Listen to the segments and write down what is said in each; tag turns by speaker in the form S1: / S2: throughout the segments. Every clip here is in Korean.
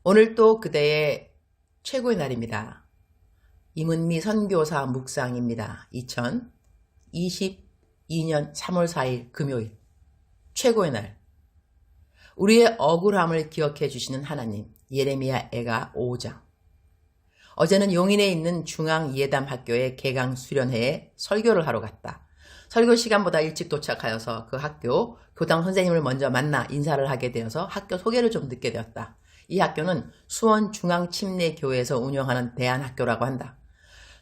S1: 오늘 또 그대의 최고의 날입니다. 임은미 선교사 묵상입니다. 2022년 3월 4일 금요일 최고의 날. 우리의 억울함을 기억해 주시는 하나님. 예레미야 애가 5장. 어제는 용인에 있는 중앙예담학교의 개강 수련회에 설교를 하러 갔다. 설교 시간보다 일찍 도착하여서 그 학교 교당 선생님을 먼저 만나 인사를 하게 되어서 학교 소개를 좀 듣게 되었다. 이 학교는 수원중앙침례교회에서 운영하는 대안학교라고 한다.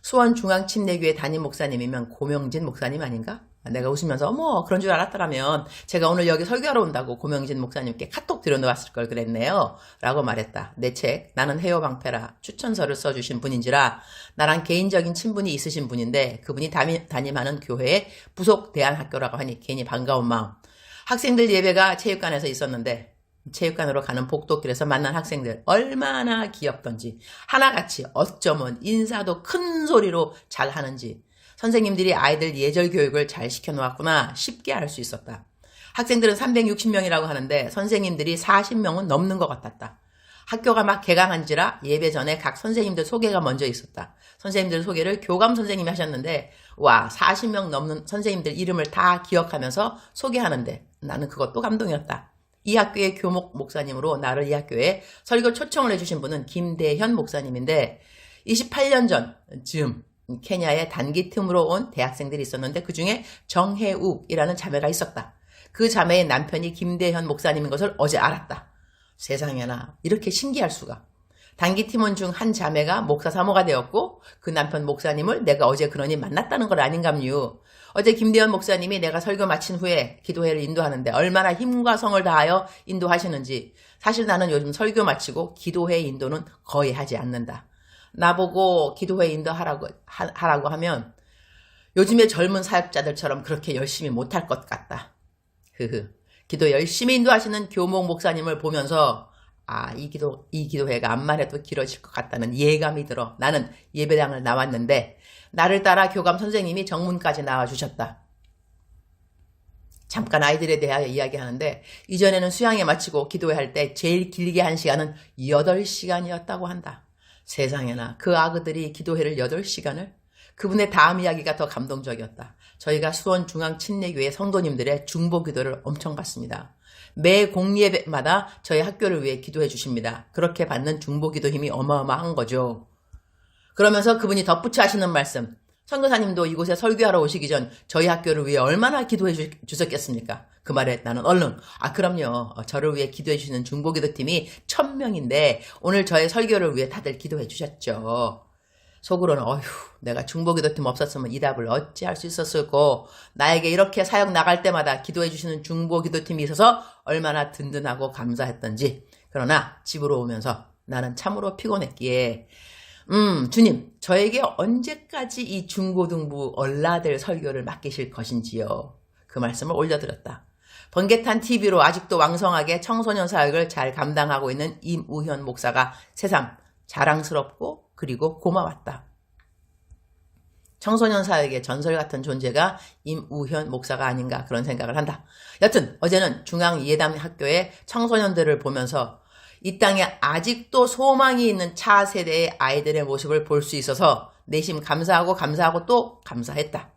S1: 수원중앙침례교회 담임 목사님이면 고명진 목사님 아닌가? 내가 웃으면서 어머 그런 줄 알았더라면 제가 오늘 여기 설교하러 온다고 고명진 목사님께 카톡 들여놓았을 걸 그랬네요 라고 말했다. 내 책 나는 해요방패라 추천서를 써주신 분인지라 나랑 개인적인 친분이 있으신 분인데 그분이 담임하는 교회의 부속 대안학교라고 하니 괜히 반가운 마음. 학생들 예배가 체육관에서 있었는데 체육관으로 가는 복도길에서 만난 학생들 얼마나 귀엽던지 하나같이 어쩌면 인사도 큰 소리로 잘하는지 선생님들이 아이들 예절 교육을 잘 시켜놓았구나 쉽게 알 수 있었다. 학생들은 360명이라고 하는데 선생님들이 40명은 넘는 것 같았다. 학교가 막 개강한지라 예배 전에 각 선생님들 소개가 먼저 있었다. 선생님들 소개를 교감 선생님이 하셨는데 와 40명 넘는 선생님들 이름을 다 기억하면서 소개하는데 나는 그것도 감동이었다. 이 학교의 교목 목사님으로 나를 이 학교에 설교 초청을 해주신 분은 김대현 목사님인데 28년 전쯤 케냐에 단기 틈으로 온 대학생들이 있었는데 그 중에 정혜욱이라는 자매가 있었다. 그 자매의 남편이 김대현 목사님인 것을 어제 알았다. 세상에나 이렇게 신기할 수가. 단기 팀원 중 한 자매가 목사 사모가 되었고 그 남편 목사님을 내가 어제 그러니 만났다는 걸 아닌감요. 어제 김대현 목사님이 내가 설교 마친 후에 기도회를 인도하는데 얼마나 힘과 성을 다하여 인도하시는지 사실 나는 요즘 설교 마치고 기도회 인도는 거의 하지 않는다. 나보고 기도회 인도하라고 하면 요즘의 젊은 사역자들처럼 그렇게 열심히 못할 것 같다. 기도 열심히 인도하시는 교목 목사님을 보면서 이 기도회가 암만 해도 길어질 것 같다는 예감이 들어 나는 예배당을 나왔는데 나를 따라 교감 선생님이 정문까지 나와주셨다. 잠깐 아이들에 대하여 이야기하는데 이전에는 수양회 마치고 기도회 할 때 제일 길게 한 시간은 8시간이었다고 한다. 세상에나 그 아그들이 기도회를 8시간을? 그분의 다음 이야기가 더 감동적이었다. 저희가 수원중앙침례교회 성도님들의 중보기도를 엄청 받습니다. 매 공예배마다 저희 학교를 위해 기도해 주십니다. 그렇게 받는 중보기도 힘이 어마어마한 거죠. 그러면서 그분이 덧붙여 하시는 말씀. 선교사님도 이곳에 설교하러 오시기 전 저희 학교를 위해 얼마나 기도해 주셨겠습니까? 그 말에 나는 얼른 그럼요. 저를 위해 기도해 주시는 중보기도팀이 1000명인데 오늘 저의 설교를 위해 다들 기도해 주셨죠. 속으로는 어휴 내가 중보기도팀 없었으면 이 답을 어찌할 수 있었을꼬. 나에게 이렇게 사역 나갈 때마다 기도해 주시는 중보기도팀이 있어서 얼마나 든든하고 감사했던지. 그러나 집으로 오면서 나는 참으로 피곤했기에 주님 저에게 언제까지 이 중고등부 얼라들 설교를 맡기실 것인지요. 그 말씀을 올려드렸다. 번개탄 TV로 아직도 왕성하게 청소년 사역을 잘 감당하고 있는 임우현 목사가 새삼 자랑스럽고 그리고 고마웠다. 청소년 사역의 전설 같은 존재가 임우현 목사가 아닌가 그런 생각을 한다. 여튼 어제는 중앙예담학교의 청소년들을 보면서 이 땅에 아직도 소망이 있는 차세대의 아이들의 모습을 볼 수 있어서 내심 감사하고 또 감사했다.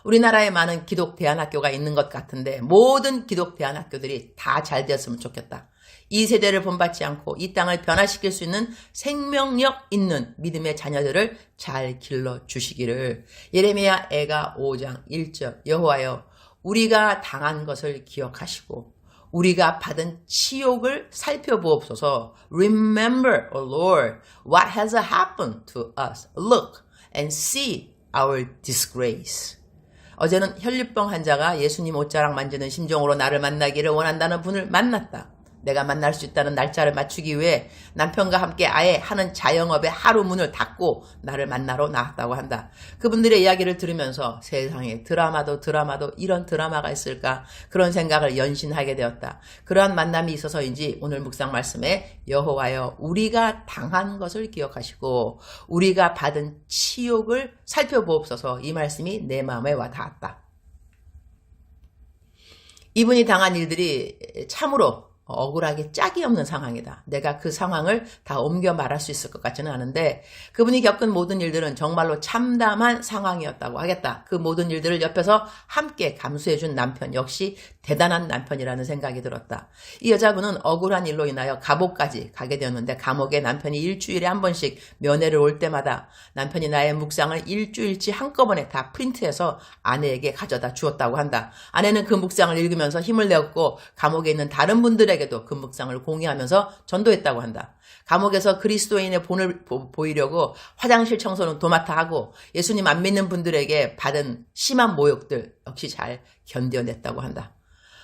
S1: 우리나라에 많은 기독 대안학교가 있는 것 같은데 모든 기독 대안학교들이 다 잘 되었으면 좋겠다. 이 세대를 본받지 않고 이 땅을 변화시킬 수 있는 생명력 있는 믿음의 자녀들을 잘 길러주시기를. 예레미야 애가 5장 1절 여호와여 우리가 당한 것을 기억하시고 우리가 받은 치욕을 살펴보옵소서. Remember, O Lord, what has happened to us. Look and see our disgrace. 어제는 혈류병 환자가 예수님 옷자락 만지는 심정으로 나를 만나기를 원한다는 분을 만났다. 내가 만날 수 있다는 날짜를 맞추기 위해 남편과 함께 아예 하는 자영업의 하루 문을 닫고 나를 만나러 나왔다고 한다. 그분들의 이야기를 들으면서 세상에 드라마도 이런 드라마가 있을까 그런 생각을 연신하게 되었다. 그러한 만남이 있어서인지 오늘 묵상 말씀에 여호와여 우리가 당한 것을 기억하시고 우리가 받은 치욕을 살펴보옵소서. 이 말씀이 내 마음에 와 닿았다. 이분이 당한 일들이 참으로 억울하게 짝이 없는 상황이다. 내가 그 상황을 다 옮겨 말할 수 있을 것 같지는 않은데 그분이 겪은 모든 일들은 정말로 참담한 상황이었다고 하겠다. 그 모든 일들을 옆에서 함께 감수해준 남편 역시 대단한 남편이라는 생각이 들었다. 이 여자분은 억울한 일로 인하여 감옥까지 가게 되었는데 감옥에 남편이 일주일에 한 번씩 면회를 올 때마다 남편이 나의 묵상을 일주일치 한꺼번에 다 프린트해서 아내에게 가져다 주었다고 한다. 아내는 그 묵상을 읽으면서 힘을 내었고 감옥에 있는 다른 분들에게도 그 묵상을 공유하면서 전도했다고 한다. 감옥에서 그리스도인의 본을 보이려고 화장실 청소는 도맡아 하고 예수님 안 믿는 분들에게 받은 심한 모욕들 역시 잘 견뎌냈다고 한다.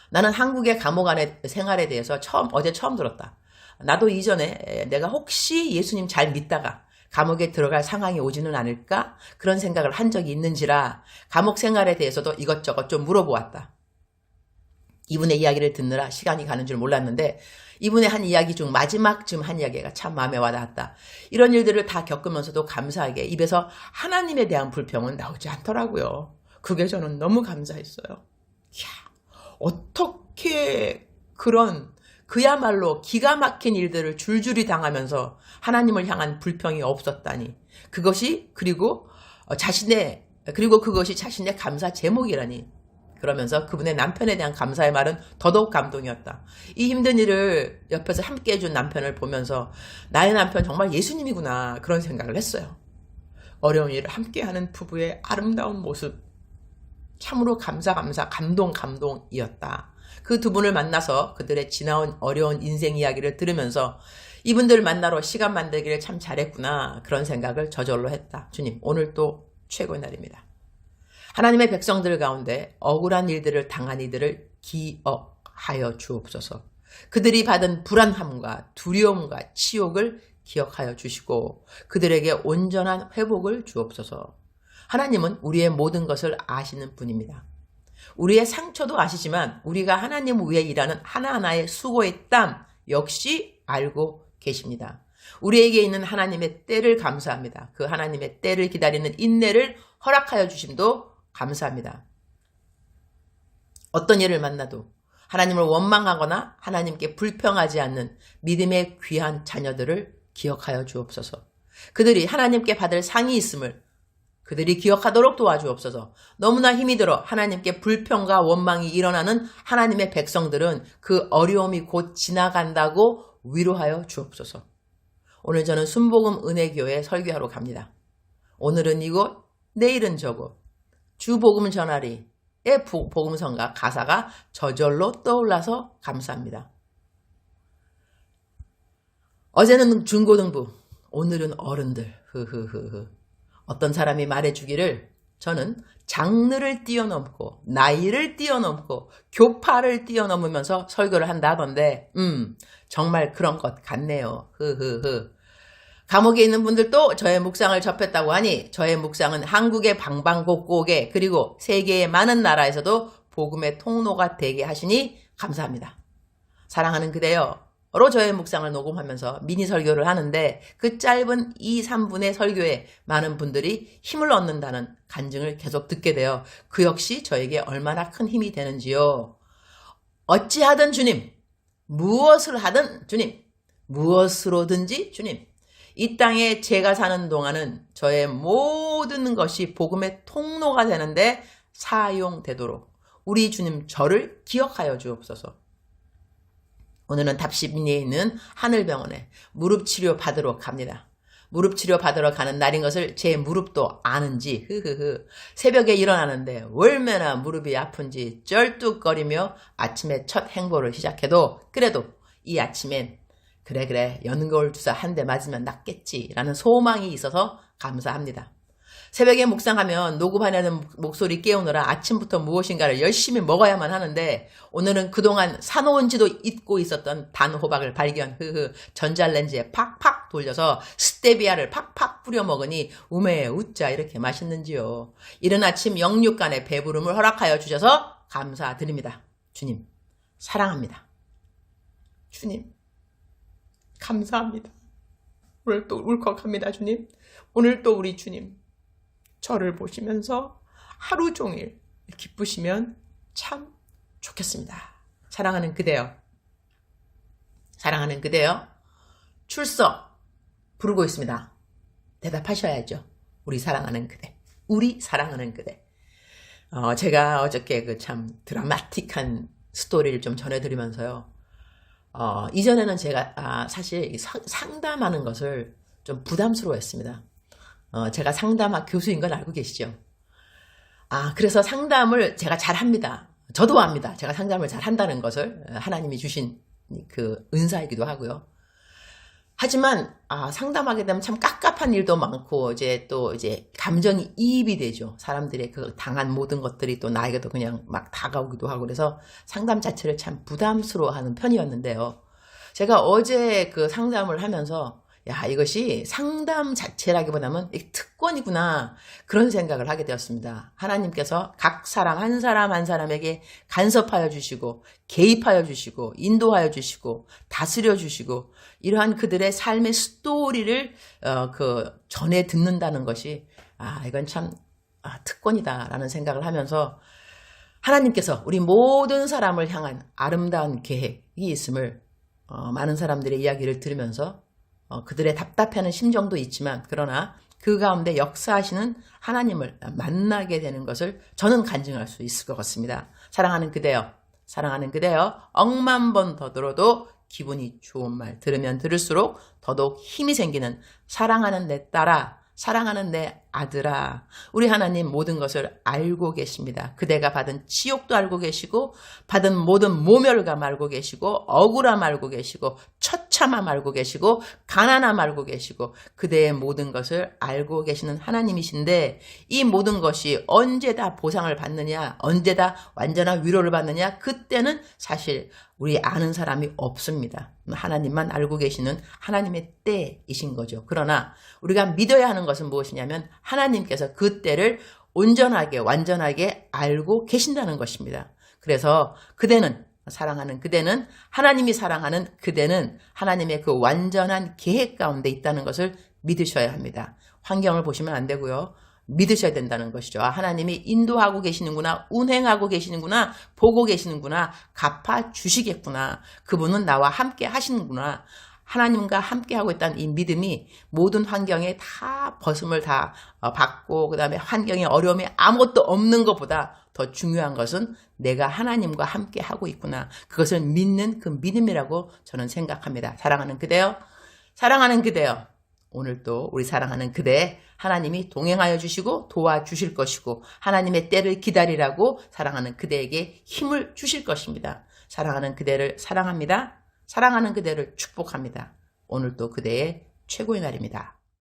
S1: 나는 한국의 감옥 안의 생활에 대해서 어제 처음 들었다. 나도 이전에 내가 혹시 예수님 잘 믿다가 감옥에 들어갈 상황이 오지는 않을까? 그런 생각을 한 적이 있는지라 감옥 생활에 대해서도 이것저것 좀 물어보았다. 이분의 이야기를 듣느라 시간이 가는 줄 몰랐는데 이분의 한 이야기 중 마지막쯤 한 이야기가 참 마음에 와닿았다. 이런 일들을 다 겪으면서도 감사하게 입에서 하나님에 대한 불평은 나오지 않더라고요. 그게 저는 너무 감사했어요. 이야, 어떻게 그런 그야말로 기가 막힌 일들을 줄줄이 당하면서 하나님을 향한 불평이 없었다니. 그리고 그것이 자신의 감사 제목이라니. 그러면서 그분의 남편에 대한 감사의 말은 더더욱 감동이었다. 이 힘든 일을 옆에서 함께 해준 남편을 보면서 나의 남편 정말 예수님이구나 그런 생각을 했어요. 어려운 일을 함께하는 부부의 아름다운 모습. 참으로 감동이었다. 그 두 분을 만나서 그들의 지나온 어려운 인생 이야기를 들으면서 이분들 만나러 시간 만들기를 참 잘했구나 그런 생각을 저절로 했다. 주님, 오늘 또 최고의 날입니다. 하나님의 백성들 가운데 억울한 일들을 당한 이들을 기억하여 주옵소서. 그들이 받은 불안함과 두려움과 치욕을 기억하여 주시고 그들에게 온전한 회복을 주옵소서. 하나님은 우리의 모든 것을 아시는 분입니다. 우리의 상처도 아시지만 우리가 하나님 위에 일하는 하나하나의 수고의 땀 역시 알고 계십니다. 우리에게 있는 하나님의 때를 감사합니다. 그 하나님의 때를 기다리는 인내를 허락하여 주심도 감사합니다. 어떤 일을 만나도 하나님을 원망하거나 하나님께 불평하지 않는 믿음의 귀한 자녀들을 기억하여 주옵소서. 그들이 하나님께 받을 상이 있음을 그들이 기억하도록 도와주옵소서. 너무나 힘이 들어 하나님께 불평과 원망이 일어나는 하나님의 백성들은 그 어려움이 곧 지나간다고 위로하여 주옵소서. 오늘 저는 순복음 은혜교회 설교하러 갑니다. 오늘은 이곳, 내일은 저곳. 주복음 전하리의 복음성가 가사가 저절로 떠올라서 감사합니다. 어제는 중고등부, 오늘은 어른들. 어떤 사람이 말해주기를 저는 장르를 뛰어넘고 나이를 뛰어넘고 교파를 뛰어넘으면서 설교를 한다 하던데 정말 그런 것 같네요. 감옥에 있는 분들도 저의 묵상을 접했다고 하니 저의 묵상은 한국의 방방곡곡에 그리고 세계의 많은 나라에서도 복음의 통로가 되게 하시니 감사합니다. 사랑하는 그대여 로 저의 묵상을 녹음하면서 미니 설교를 하는데 그 짧은 2, 3분의 설교에 많은 분들이 힘을 얻는다는 간증을 계속 듣게 되어 그 역시 저에게 얼마나 큰 힘이 되는지요. 어찌하든 주님, 무엇을 하든 주님, 무엇으로든지 주님, 이 땅에 제가 사는 동안은 저의 모든 것이 복음의 통로가 되는데 사용되도록 우리 주님 저를 기억하여 주옵소서. 오늘은 답시민리에 있는 하늘병원에 무릎 치료 받으러 갑니다. 무릎 치료 받으러 가는 날인 것을 제 무릎도 아는지 새벽에 일어나는데 얼마나 무릎이 아픈지 쩔뚝거리며 아침에 첫 행보를 시작해도 그래도 이 아침엔 그래 연골 주사 한 대 맞으면 낫겠지라는 소망이 있어서 감사합니다. 새벽에 묵상하면 녹음하려는 목소리 깨우느라 아침부터 무엇인가를 열심히 먹어야만 하는데 오늘은 그동안 사놓은 지도 잊고 있었던 단호박을 발견. 전자레인지에 팍팍 돌려서 스테비아를 팍팍 뿌려 먹으니 우메 웃자 이렇게 맛있는지요. 이른 아침 영육간의 배부름을 허락하여 주셔서 감사드립니다. 주님 사랑합니다. 주님 감사합니다. 오늘 또 울컥합니다. 주님. 오늘 또 우리 주님 저를 보시면서 하루 종일 기쁘시면 참 좋겠습니다. 사랑하는 그대여. 사랑하는 그대여, 출석 부르고 있습니다. 대답하셔야죠. 우리 사랑하는 그대. 우리 사랑하는 그대. 제가 어저께 그 참 드라마틱한 스토리를 좀 전해드리면서요. 이전에는 제가 사실 상담하는 것을 좀 부담스러워했습니다. 제가 상담학 교수인 건 알고 계시죠? 그래서 상담을 제가 잘합니다. 저도 압니다. 제가 상담을 잘한다는 것을 하나님이 주신 그 은사이기도 하고요. 하지만 상담하게 되면 참 깝깝한 일도 많고 이제 감정이 이입이 되죠. 사람들의 그 당한 모든 것들이 또 나에게도 그냥 막 다가오기도 하고 그래서 상담 자체를 참 부담스러워하는 편이었는데요. 제가 어제 그 상담을 하면서 이것이 상담 자체라기보다는 특권이구나 그런 생각을 하게 되었습니다. 하나님께서 각 사람 한 사람 한 사람에게 간섭하여 주시고 개입하여 주시고 인도하여 주시고 다스려 주시고 이러한 그들의 삶의 스토리를 전해 듣는다는 것이 이건 참 특권이다라는 생각을 하면서 하나님께서 우리 모든 사람을 향한 아름다운 계획이 있음을 많은 사람들의 이야기를 들으면서 그들의 답답해하는 심정도 있지만 그러나 그 가운데 역사하시는 하나님을 만나게 되는 것을 저는 간증할 수 있을 것 같습니다. 사랑하는 그대여, 사랑하는 그대여, 억만 번 더 들어도 기분이 좋은 말 들으면 들을수록 더더욱 힘이 생기는 사랑하는 내 딸아, 사랑하는 내 아들아, 우리 하나님 모든 것을 알고 계십니다. 그대가 받은 치욕도 알고 계시고 받은 모든 모멸감 알고 계시고 억울함 알고 계시고 처참함 알고 계시고 가난함 알고 계시고 그대의 모든 것을 알고 계시는 하나님이신데 이 모든 것이 언제 다 보상을 받느냐, 언제 다 완전한 위로를 받느냐, 그때는 사실 우리 아는 사람이 없습니다. 하나님만 알고 계시는 하나님의 때이신 거죠. 그러나 우리가 믿어야 하는 것은 무엇이냐면 하나님께서 그 때를 온전하게 완전하게 알고 계신다는 것입니다. 그래서 그대는, 사랑하는 그대는, 하나님이 사랑하는 그대는 하나님의 그 완전한 계획 가운데 있다는 것을 믿으셔야 합니다. 환경을 보시면 안 되고요. 믿으셔야 된다는 것이죠. 하나님이 인도하고 계시는구나, 운행하고 계시는구나, 보고 계시는구나, 갚아주시겠구나, 그분은 나와 함께 하시는구나, 하나님과 함께 하고 있다는 이 믿음이 모든 환경에 다 벗음을 다 받고 그 다음에 환경의 어려움이 아무것도 없는 것보다 더 중요한 것은 내가 하나님과 함께 하고 있구나, 그것을 믿는 그 믿음이라고 저는 생각합니다. 사랑하는 그대여, 사랑하는 그대여, 오늘도 우리 사랑하는 그대 하나님이 동행하여 주시고 도와주실 것이고 하나님의 때를 기다리라고 사랑하는 그대에게 힘을 주실 것입니다. 사랑하는 그대를 사랑합니다. 사랑하는 그대를 축복합니다. 오늘도 그대의 최고의 날입니다.